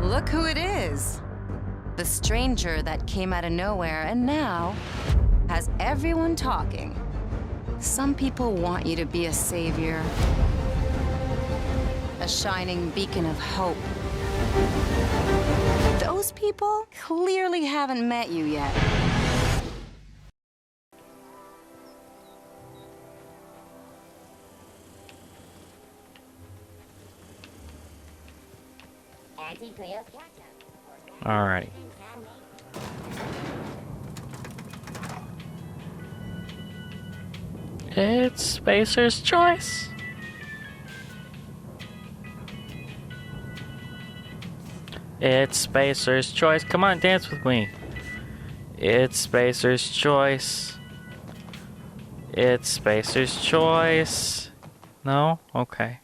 Look who it is. The stranger that came out of nowhere and now has everyone talking. Some people want you to be a savior, a shining beacon of hope. Those people clearly haven't met you yet. Alrighty. It's Spacer's choice. It's Spacer's choice. Come on, dance with me. It's Spacer's choice. It's Spacer's choice. No? Okay.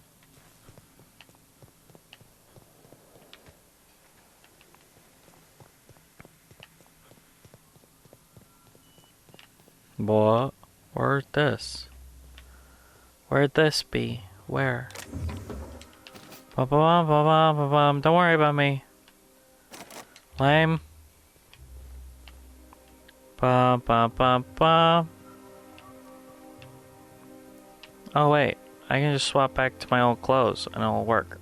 What? Where'd this? Where'd this be? Where? Ba-ba-bum. Don't worry about me. Lame. Ba-ba-ba-ba. Oh wait, I can just swap back to my old clothes and it'll work.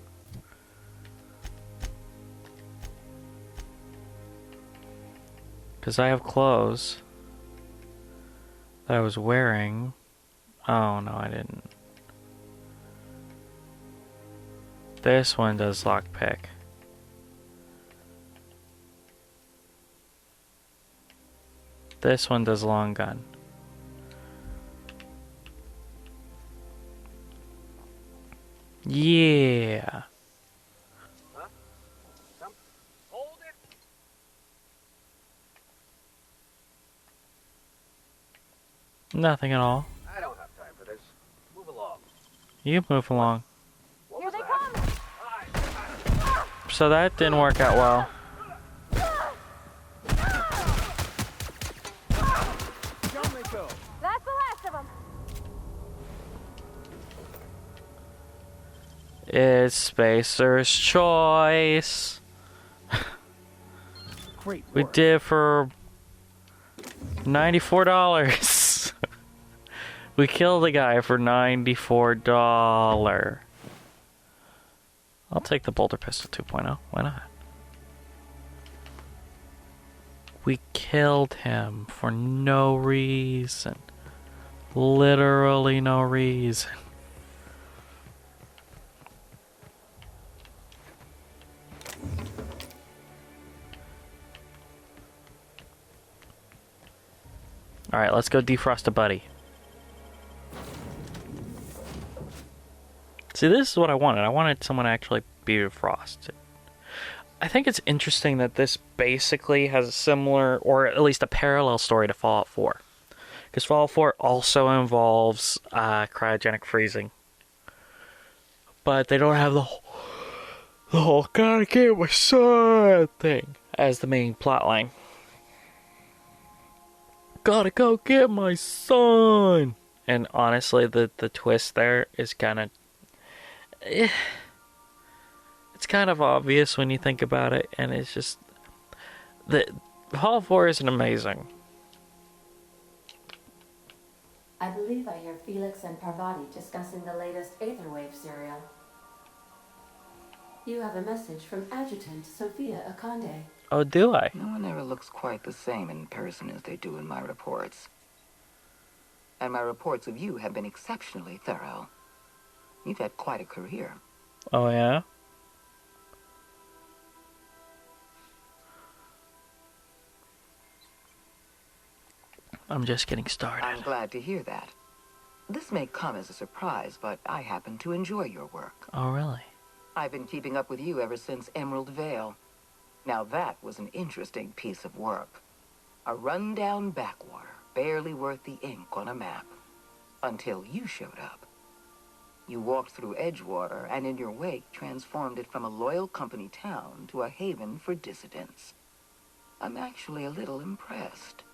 Because I have clothes that I was wearing. Oh no, I didn't. This one does lockpick. This one does long gun. Yeah. Huh? Come. Hold it. Nothing at all. I don't have time for this. Move along. You move along. What was that? So that didn't work out well. That's the last of them. It's Spacer's choice. Great We work. did for $94. We killed a guy for $94. I'll take the Bolter Pistol 2.0. Why not? We killed him for no reason. Literally no reason. Alright, let's go defrost a buddy. See, this is what I wanted. I wanted someone to actually be defrosted. I think it's interesting that this basically has a similar, or at least a parallel story to Fallout 4. Because Fallout 4 also involves cryogenic freezing. But they don't have the whole gotta get my son thing as the main plotline. Gotta go get my son! And honestly, the twist there is kind of... it's kind of obvious when you think about it, and it's just... Fallout 4 isn't amazing. I believe I hear Felix and Parvati discussing the latest Aetherwave serial. You have a message from Adjutant Sophia Akande. Oh, do I? No one ever looks quite the same in person as they do in my reports. And my reports of you have been exceptionally thorough. You've had quite a career. Oh, yeah? I'm just getting started. I'm glad to hear that. This may come as a surprise, but I happen to enjoy your work. Oh, really? I've been keeping up with you ever since Emerald Vale. Now that was an interesting piece of work. A rundown backwater, barely worth the ink on a map. Until you showed up. You walked through Edgewater and in your wake transformed it from a loyal company town to a haven for dissidents. I'm actually a little impressed.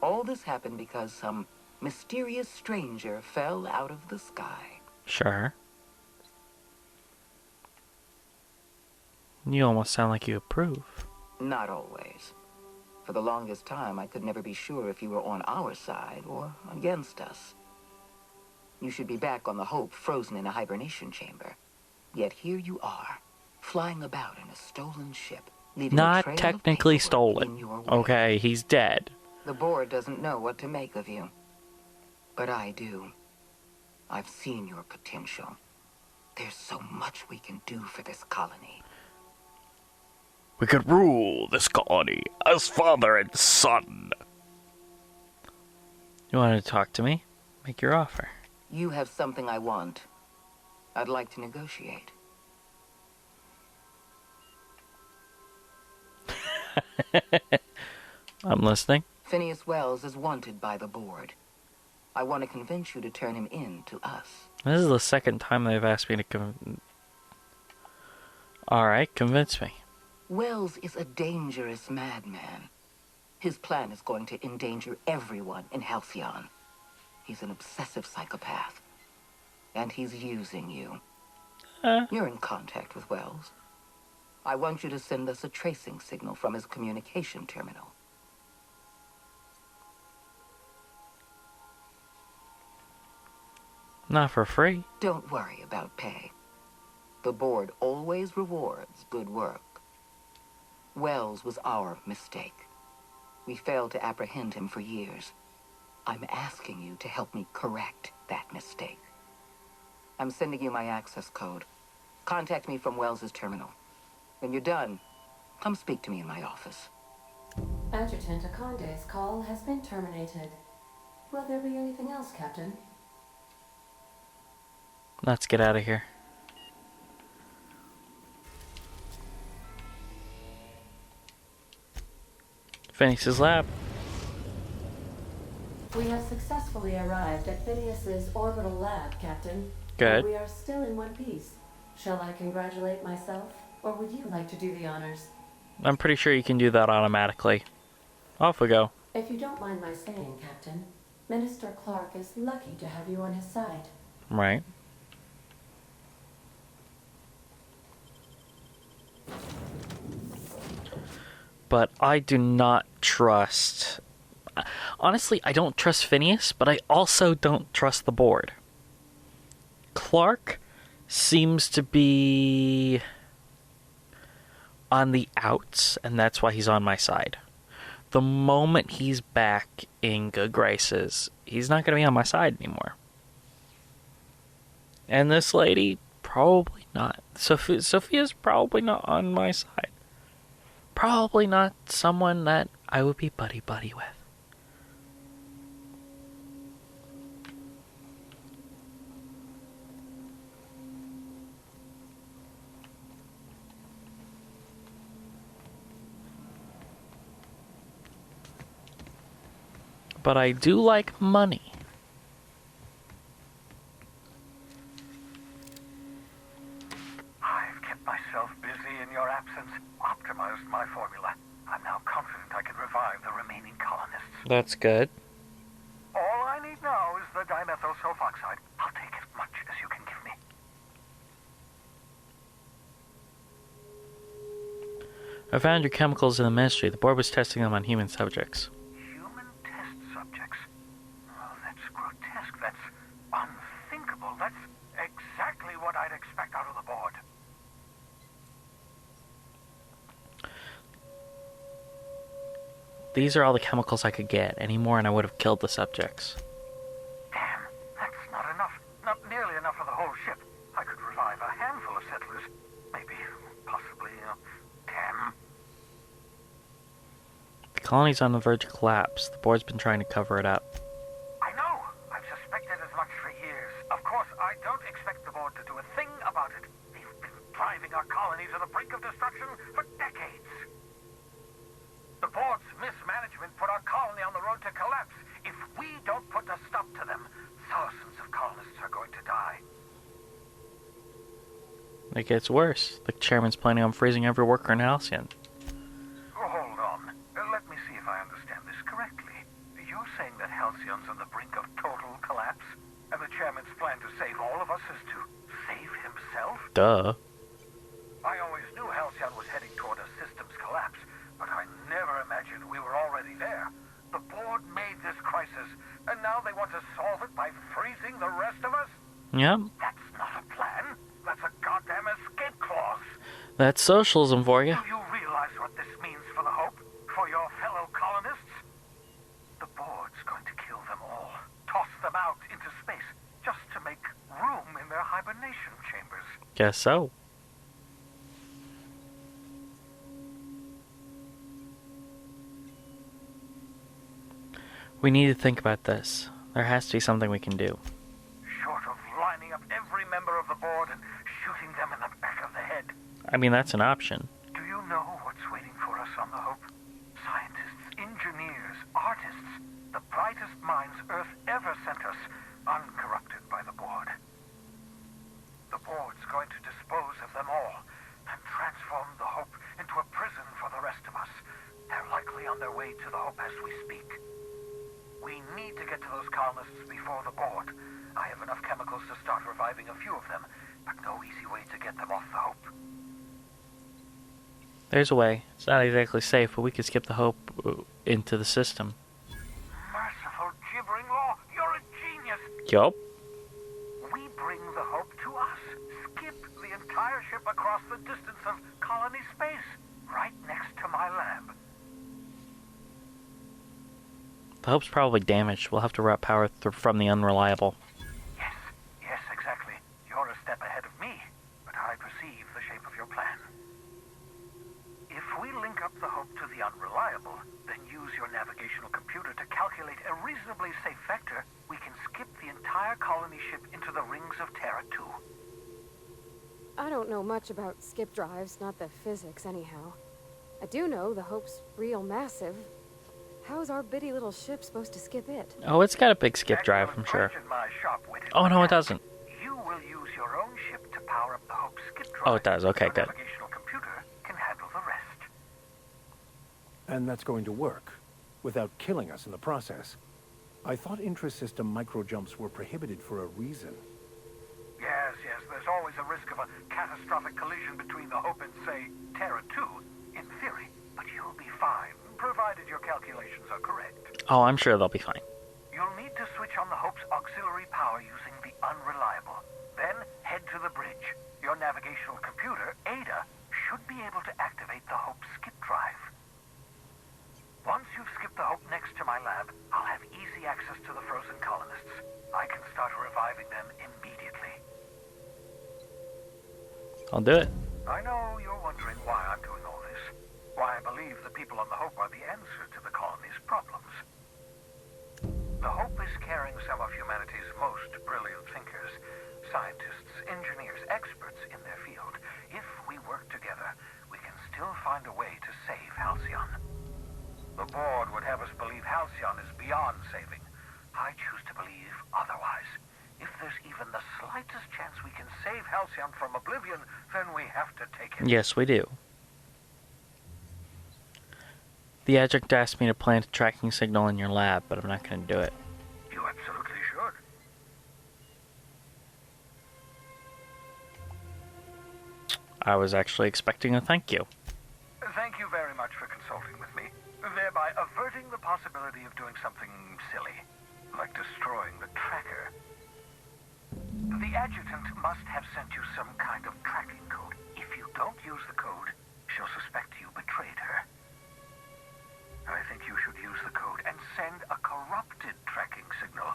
All this happened because some mysterious stranger fell out of the sky. Sure. You almost sound like you approve. Not always. For the longest time, I could never be sure if you were on our side or against us. You should be back on the Hope, frozen in a hibernation chamber. Yet here you are, flying about in a stolen ship, leaving a Not trail of technically paperwork stolen. in your wake. Okay, he's dead. The board doesn't know what to make of you. But I do. I've seen your potential. There's so much we can do for this colony. We could rule this colony as father and son. You wanted to talk to me? Make your offer. You have something I want. I'd like to negotiate. I'm listening. Phineas Wells is wanted by the board. I want to convince you to turn him in to us. This is the second time they've asked me to Alright, convince me. Wells is a dangerous madman. His plan is going to endanger everyone in Halcyon. He's an obsessive psychopath. And he's using you. You're in contact with Wells. I want you to send us a tracing signal from his communication terminal. Not for free. Don't worry about pay. The board always rewards good work. Wells was our mistake. We failed to apprehend him for years. I'm asking you to help me correct that mistake. I'm sending you my access code. Contact me from Wells's terminal. When you're done, come speak to me in my office. Adjutant Akonde's call has been terminated. Will there be anything else, Captain? Let's get out of here. Phineas's lab. We have successfully arrived at Phineas's orbital lab, Captain. Good. But we are still in one piece. Shall I congratulate myself, or would you like to do the honors? I'm pretty sure you can do that automatically. Off we go. If you don't mind my saying, Captain, Minister Clark is lucky to have you on his side. Right. But I do not trust... Honestly, I don't trust Phineas, but I also don't trust the board. Clark seems to be on the outs, and that's why he's on my side. The moment he's back in good graces, he's not going to be on my side anymore. And this lady, probably not. Sophia's probably not on my side. Probably not someone that I would be buddy-buddy with. But I do like money. I've kept myself busy in your absence, optimized my formula. I'm now confident I can revive the remaining colonists. That's good. All I need now is the dimethyl sulfoxide. I'll take as much as you can give me. I found your chemicals in the ministry. The board was testing them on human subjects. Human test subjects? Oh, that's grotesque. That's unthinkable. That's exactly what I'd expect out of the board. These are all the chemicals I could get. Any more and I would have killed the subjects. Damn, that's not enough. Not nearly enough for the whole ship. I could revive a handful of settlers. Maybe, possibly, 10. The colony's on the verge of collapse. The board's been trying to cover it up. I know. I've suspected as much for years. Of course, I don't expect the board to do a thing about it. They've been driving our colony to the brink of destruction for decades. The board's mismanagement put our colony on the road to collapse. If we don't put a stop to them, thousands of colonists are going to die. It gets worse. The chairman's planning on freezing every worker in Halcyon. Hold on. Let me see if I understand this correctly. You're saying that Halcyon's on the brink of total collapse, and the chairman's plan to save all of us is to save himself? Duh. I always knew Halcyon was Yep. That's not a plan. That's a goddamn escape clause. That's socialism for you. Do you realize what this means for the Hope? For your fellow colonists? The board's going to kill them all. Toss them out into space just to make room in their hibernation chambers. Guess so. We need to think about this. There has to be something we can do. Short of lining up every member of the board and shooting them in the back of the head. I mean, that's an option. Do you know what's waiting for us on the Hope? Scientists, engineers, artists, the brightest minds Earth ever sent us, uncorrupted by the board. The board's going to dispose of them all and transform the Hope into a prison for the rest of us. They're likely on their way to the Hope as we speak. We need to get to those colonists before the board. I have enough chemicals to start reviving a few of them, but no easy way to get them off the Hope. There's a way. It's not exactly safe, but we could skip the Hope into the system. Merciful gibbering law, you're a genius! Yup. We bring the Hope to us. Skip the entire ship across the distance of colony space, right next to my lab. The Hope's probably damaged. We'll have to route power from the Unreliable. Yes, exactly. You're a step ahead of me, but I perceive the shape of your plan. If we link up the Hope to the Unreliable, then use your navigational computer to calculate a reasonably safe vector, we can skip the entire colony ship into the rings of Terra 2. I don't know much about skip drives, not the physics anyhow. I do know the Hope's real massive. How's our bitty little ship supposed to skip it? Oh, it's got a big skip drive, I'm sure. Question, my sharp-witted Oh, no, it mechanic. doesn't. You will use your own ship to power up the Hope's skip drive. Oh, it does. Okay, Your good. navigational computer can handle the rest. And that's going to work, without killing us in the process. I thought intra-system microjumps were prohibited for a reason. Yes, there's always a risk of a catastrophic collision between the Hope and, say, Terra 2, in theory. But you'll be fine, provided your calculations are correct. Oh, I'm sure they'll be fine. You'll need to switch on the Hope's auxiliary power using the Unreliable. Then head to the bridge. Your navigational computer, Ada, should be able to activate the Hope's skip drive. Once you've skipped the Hope next to my lab, I'll have easy access to the frozen colonists. I can start reviving them immediately. I'll do it. I know you're wondering why I'm doing all this. Why I believe the people on the Hope are the answer to the colony's problems. The Hope is carrying some of humanity's most brilliant thinkers, scientists, engineers, experts in their field. If we work together, we can still find a way to save Halcyon. The board would have us believe Halcyon is beyond saving. I choose to believe otherwise. If there's even the slightest chance we can save Halcyon from oblivion, then we have to take it. Yes, we do. The adjunct asked me to plant a tracking signal in your lab, but I'm not going to do it. You absolutely should. I was actually expecting a thank you. Thank you very much for consulting with me, thereby averting the possibility of doing something silly, like destroying the tracker. The adjutant must have sent you some kind of tracking code. If you don't use the code, she'll suspect you betrayed her. I think you should use the code and send a corrupted tracking signal.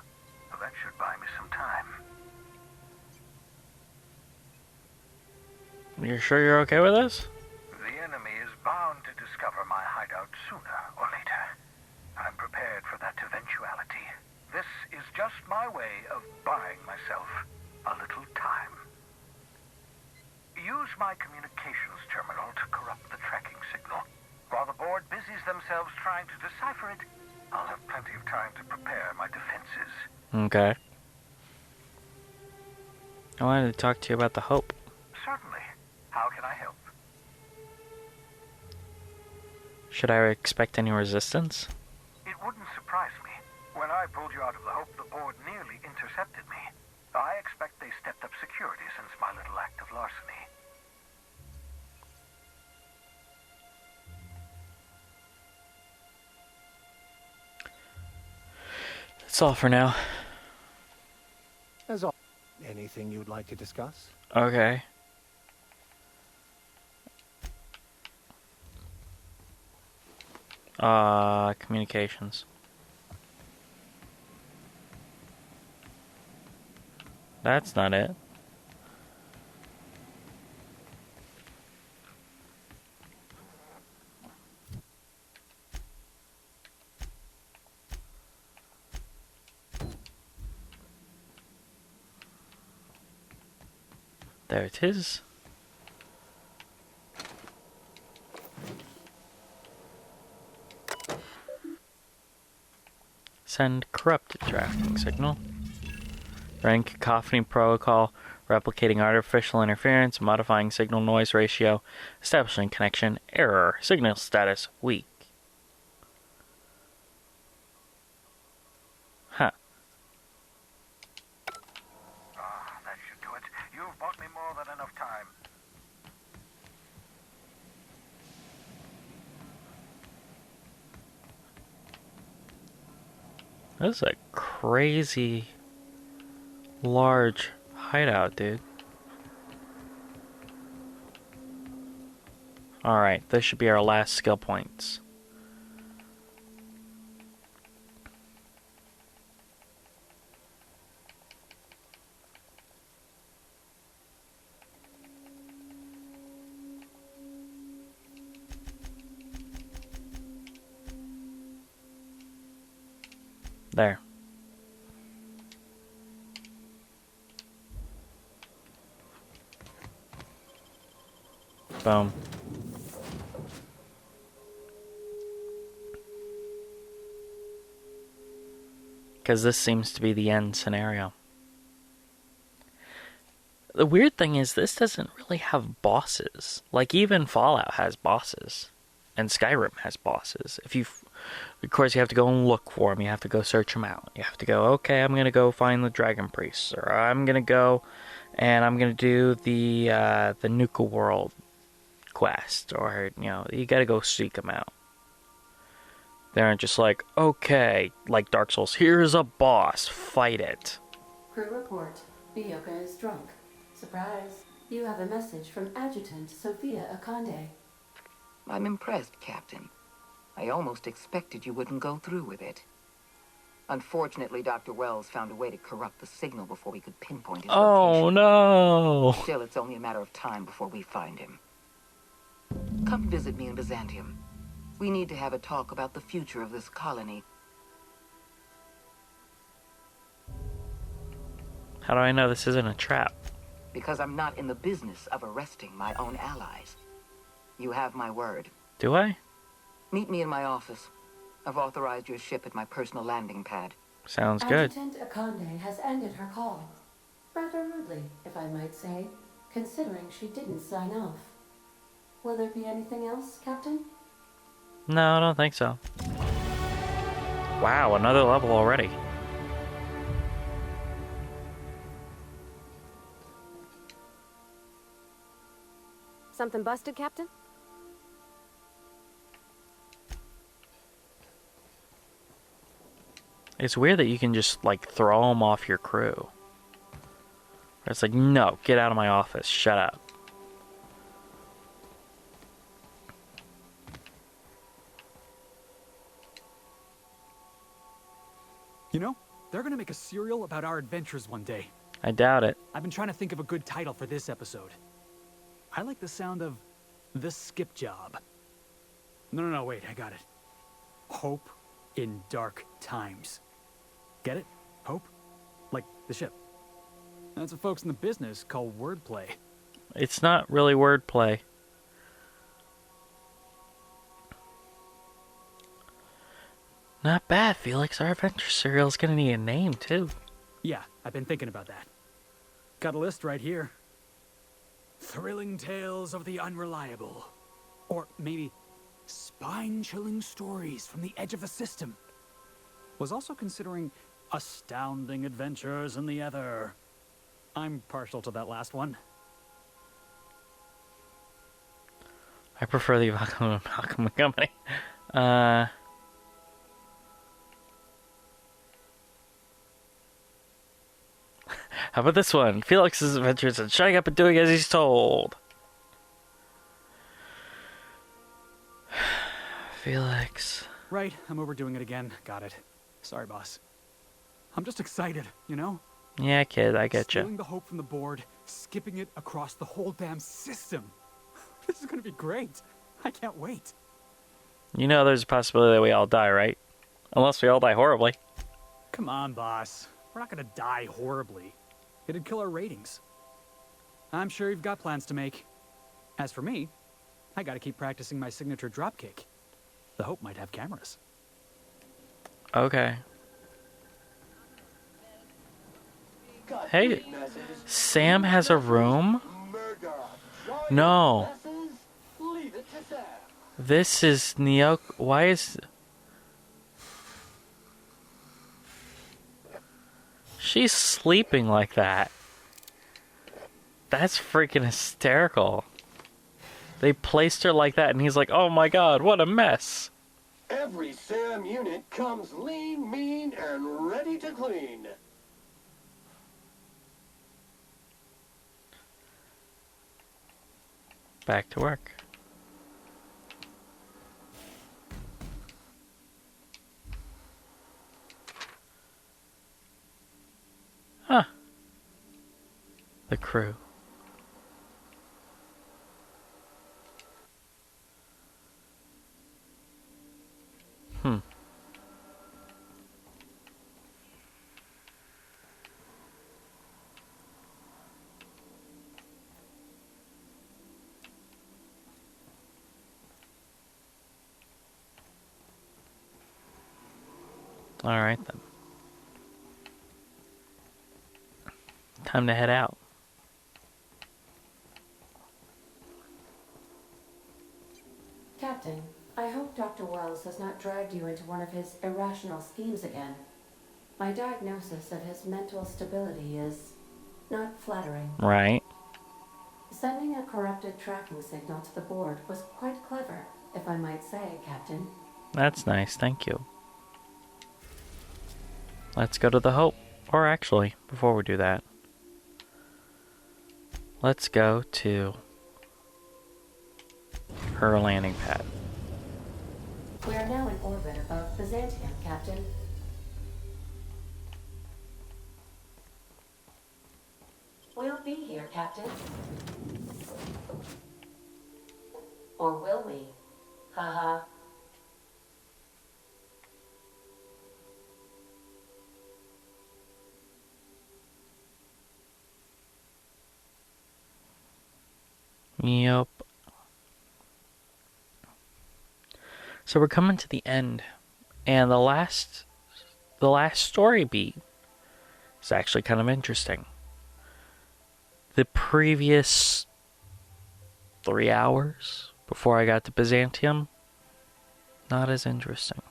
That should buy me some time. You're sure you're okay with this? The enemy is bound to discover my hideout sooner or later. I'm prepared for that eventuality. This is just my way of buying myself a little time. Use my communications terminal to corrupt the tracking signal. While the board busies themselves trying to decipher it, I'll have plenty of time to prepare my defenses. Okay. I wanted to talk to you about the Hope. Certainly. How can I help? Should I expect any resistance? It wouldn't surprise me. When I pulled you out of the Hope, the board nearly intercepted me. I expect they stepped up security since my little act of larceny. That's all for now. As all, Anything you'd like to discuss? Okay. Communications. That's not it. There it is. Send corrupted tracking signal. Running cacophony protocol, replicating artificial interference, modifying signal noise ratio, establishing connection, error, signal status weak. Huh. That should do it. You've bought me more than enough time. This is a crazy large hideout, dude. Alright, this should be our last skill points. There. Boom. Because this seems to be the end scenario. The weird thing is, this doesn't really have bosses. Like, even Fallout has bosses. And Skyrim has bosses. Of course, you have to go and look for them. You have to go search them out. You have to go, okay, I'm going to go find the Dragon Priests. Or I'm going to go and I'm going to do the Nuka World quest. Or, you got to go seek them out. They aren't just like, okay, like Dark Souls, here's a boss, fight it. Crew report. Bioka is drunk. Surprise. You have a message from Adjutant Sophia Akande. I'm impressed, Captain. I almost expected you wouldn't go through with it. Unfortunately, Dr. Wells found a way to corrupt the signal before we could pinpoint his Oh, location. no. Still, it's only a matter of time before we find him. Come visit me in Byzantium. We need to have a talk about the future of this colony. How do I know this isn't a trap? Because I'm not in the business of arresting my own allies. You have my word. Do I? Meet me in my office. I've authorized your ship at my personal landing pad. Sounds good. Adjutant Akande has ended her call. Rather rudely, if I might say, considering she didn't sign off. Will there be anything else, Captain? No, I don't think so. Wow, another level already. Something busted, Captain? It's weird that you can just, like, throw them off your crew. It's like, no, get out of my office, shut up. You know, they're gonna make a serial about our adventures one day. I doubt it. I've been trying to think of a good title for this episode. I like the sound of The Skip Job. No, wait, I got it. Hope in Dark Times. Get it? Hope? Like the ship. That's what folks in the business call wordplay. It's not really wordplay. Not bad, Felix. Our adventure serial is gonna need a name, too. Yeah, I've been thinking about that. Got a list right here. Thrilling Tales of the Unreliable. Or maybe Spine-Chilling Stories from the Edge of the System. Was also considering Astounding Adventures in the Ether. I'm partial to that last one. I prefer the Malcolm Company. How about this one? Felix's adventures and shutting up and doing as he's told. Felix. Right, I'm overdoing it again. Got it. Sorry, boss. I'm just excited, you know? Yeah, kid, I get Stealing you. the hope from the board, skipping it across the whole damn system. This is gonna be great. I can't wait. You know there's a possibility that we all die, right? Unless we all die horribly. Come on, boss. We're not gonna die horribly. It'd kill our ratings. I'm sure you've got plans to make. As for me, I gotta keep practicing my signature dropkick. The Hope might have cameras. Okay. Hey, Sam has a room? No. This is Neo. Why is... She's sleeping like that. That's freaking hysterical. They placed her like that and he's like, oh my god, what a mess. Every SAM unit comes lean, mean, and ready to clean. Back to work. Huh. The crew. Alright then. Time to head out. Captain, I hope Dr. Wells has not dragged you into one of his irrational schemes again. My diagnosis of his mental stability is not flattering. Right. Sending a corrupted tracking signal to the board was quite clever, if I might say, Captain. That's nice, thank you. Let's go to the Hope. Or actually, before we do that, let's go to her landing pad. We are now in orbit above Byzantium, Captain. We'll be here, Captain. Or will we? Haha. Yep. So we're coming to the end, and the last story beat is actually kind of interesting. The previous 3 hours before I got to Byzantium, not as interesting.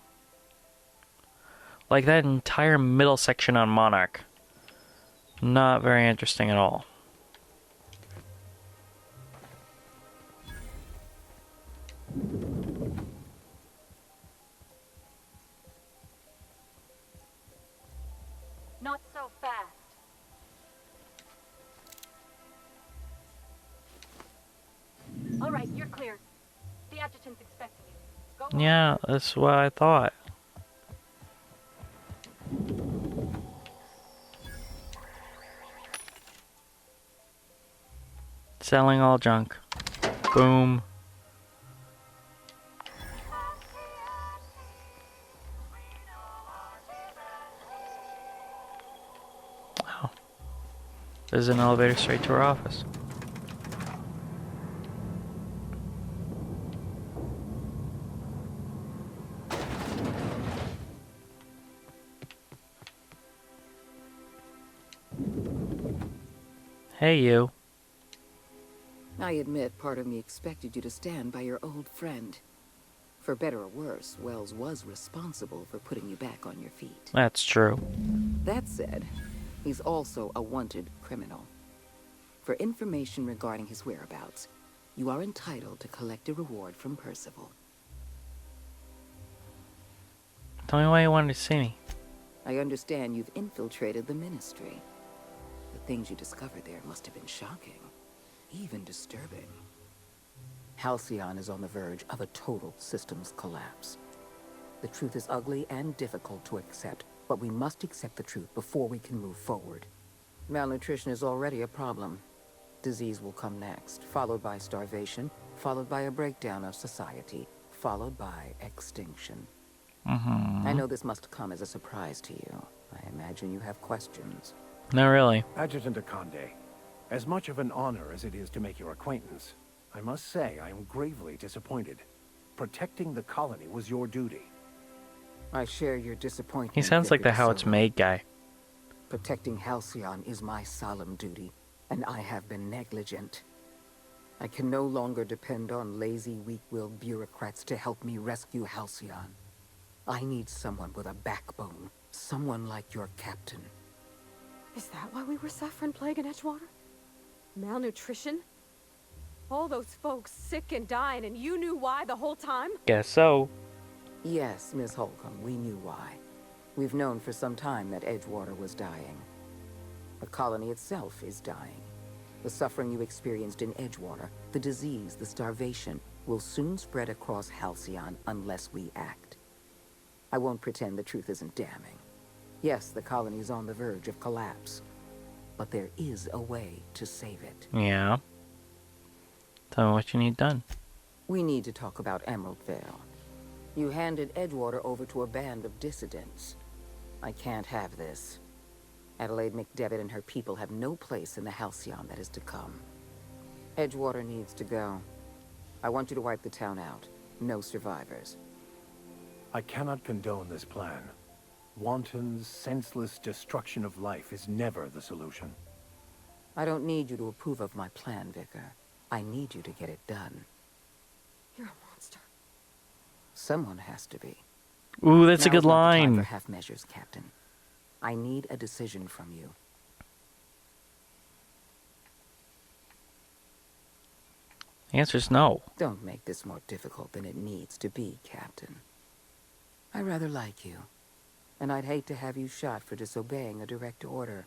Like that entire middle section on Monarch, not very interesting at all. Not so fast. All right, you're clear. The adjutant's expecting you. Go on. Yeah, that's what I thought. Selling all junk. Boom. Wow. There's an elevator straight to our office. Hey, you. I admit part of me expected you to stand by your old friend. For better or worse, Wells was responsible for putting you back on your feet. That's true. That said, he's also a wanted criminal. For information regarding his whereabouts, you are entitled to collect a reward from Percival. Tell me why you wanted to see me. I understand you've infiltrated the Ministry. The things you discovered there must have been shocking, even disturbing. Halcyon is on the verge of a total systems collapse. The truth is ugly and difficult to accept, but we must accept the truth before we can move forward. Malnutrition is already a problem. Disease will come next, followed by starvation, followed by a breakdown of society, followed by extinction. I know this must come as a surprise to you. I imagine you have questions. Not really. Adjutant Akande, as much of an honor as it is to make your acquaintance, I must say I am gravely disappointed. Protecting the colony was your duty. I share your disappointment. He sounds like the Deputy How It's Sullivan. Made guy. Protecting Halcyon is my solemn duty, and I have been negligent. I can no longer depend on lazy, weak-willed bureaucrats to help me rescue Halcyon. I need someone with a backbone, someone like your captain. Is that why we were suffering plague in Edgewater? Malnutrition? All those folks sick and dying, and you knew why the whole time? Guess so. Yes, Miss Holcomb, we knew why. We've known for some time that Edgewater was dying. The colony itself is dying. The suffering you experienced in Edgewater, the disease, the starvation, will soon spread across Halcyon unless we act. I won't pretend the truth isn't damning. Yes, the colony's on the verge of collapse. But there is a way to save it. Yeah. Tell me what you need done. We need to talk about Emerald Vale. You handed Edgewater over to a band of dissidents. I can't have this. Adelaide McDevitt and her people have no place in the Halcyon that is to come. Edgewater needs to go. I want you to wipe the town out. No survivors. I cannot condone this plan. Wanton, senseless destruction of life is never the solution. I don't need you to approve of my plan, Vicar. I need you to get it done. You're a monster. Someone has to be. Ooh, that's a Now's good not the time line. for half measures, Captain. I need a decision from you. The answer's no. Don't make this more difficult than it needs to be, Captain. I rather like you, and I'd hate to have you shot for disobeying a direct order.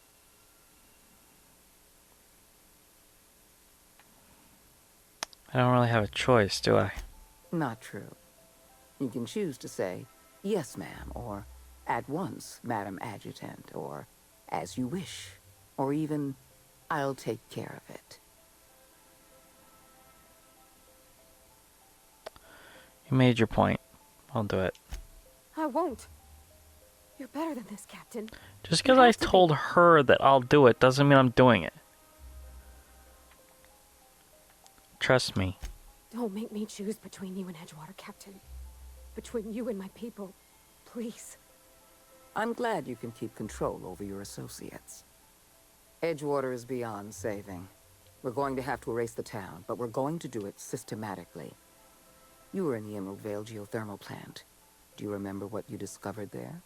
I don't really have a choice, do I? Not true. You can choose to say, yes, ma'am, or at once, Madam Adjutant, or as you wish, or even, I'll take care of it. You made your point. I'll do it. I won't. You're better than this, Captain. Just because I told her that I'll do it doesn't mean I'm doing it. Trust me. Don't make me choose between you and Edgewater, Captain. Between you and my people. Please. I'm glad you can keep control over your associates. Edgewater is beyond saving. We're going to have to erase the town, but we're going to do it systematically. You were in the Emerald Vale geothermal plant. Do you remember what you discovered there?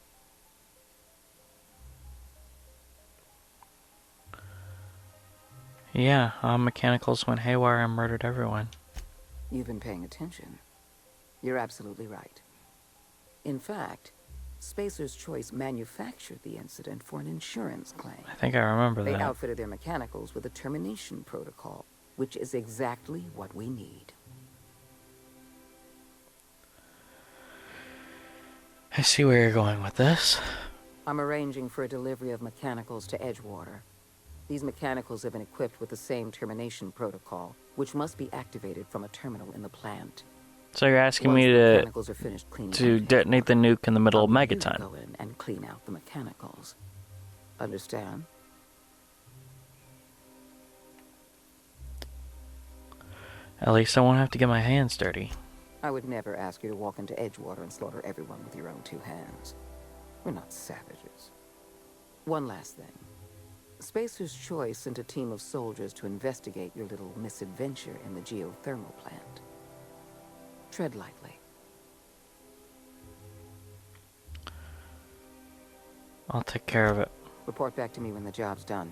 Yeah, mechanicals went haywire and murdered everyone. You've been paying attention. You're absolutely right. In fact, Spacer's Choice manufactured the incident for an insurance claim. I think I remember They that. outfitted their mechanicals with a termination protocol, which is exactly what we need. I see where you're going with this. I'm arranging for a delivery of mechanicals to Edgewater. These mechanicals have been equipped with the same termination protocol, which must be activated from a terminal in the plant. So you're asking Once me the to mechanicals are finished cleaning out detonate the nuke in the middle of I want you to Megaton. go in and clean out the mechanicals. Understand? At least I won't have to get my hands dirty. I would never ask you to walk into Edgewater and slaughter everyone with your own two hands. We're not savages. One last thing. Spacer's Choice sent a team of soldiers to investigate your little misadventure in the geothermal plant. Tread lightly. I'll take care of it. Report back to me when the job's done.